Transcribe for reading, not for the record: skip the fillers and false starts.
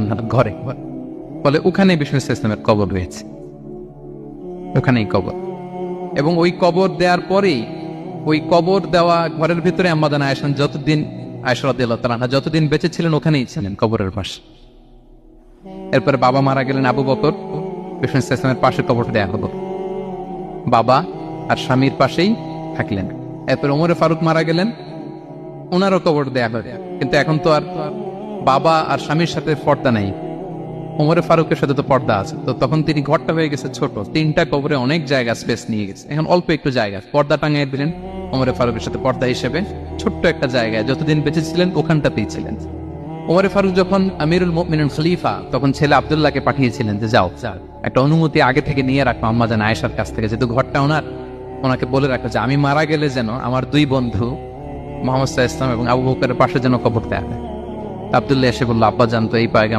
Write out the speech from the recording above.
তাআলার ঘরে, বলে ওখানে বিষ্ণু ইসলামের কবর রয়েছে, ওখানেই কবর। এবং ওই কবর দেওয়ার পরেই, ওই কবর দেওয়া ঘরের ভিতরে আম্মা জান আয়েশা যতদিন, আয়েশা রাদিয়াল্লাহু তাআলা আনহা যতদিন বেঁচে ছিলেন ওখানেই ছিলেন কবরের পাশে। এরপরে বাবা মারা গেলেন, আবু বকর, বিষ্ণু ইসলামের পাশে কবর দেয়া হলো, বাবা আর স্বামীর পাশেই থাকলেন। এরপরে ওমরে ফারুক মারা গেলেন, ওনারও কবর দেয়া হলো। কিন্তু এখন তো আর বাবা আর স্বামীর সাথে পর্দা নাই, ওমরে ফারুকের সাথে তো পর্দা আছে। তো তখন তিনি, ঘরটা হয়ে গেছে ছোট, 3টা কবরে অনেক জায়গা স্পেস নিয়ে গেছে, এখন অল্প একটু জায়গা পর্দা টাঙিয়ে দিলেন ওমরে ফারুকের সাথে পর্দা হিসেবে, ছোট্ট একটা জায়গায় যতদিন বেঁচে ছিলেন ওখানটাতেই ছিলেন। ওমরে ফারুক যখন আমিরুল মুমিনিন খলিফা, তখন ছেলে আব্দুল্লাহকে পাঠিয়েছিলেন যে যাও একটা অনুমতি আগে থেকে নিয়ে রাখো আম্মা জান আয়েশার কাছ থেকে, যেহেতু ঘরটা ওনার, ওনাকে বলে রাখো যে আমি মারা গেলে যেন আমার 2 বন্ধু মুহাম্মদ সাল্লাল্লাহু আলাইহি ওয়াসাল্লাম এবং আবু বকরের পাশে যেন কবর দেয়া হয়। আব্দুল্লাহ এসে বলল, আব্বা জান তো এই পায়গাম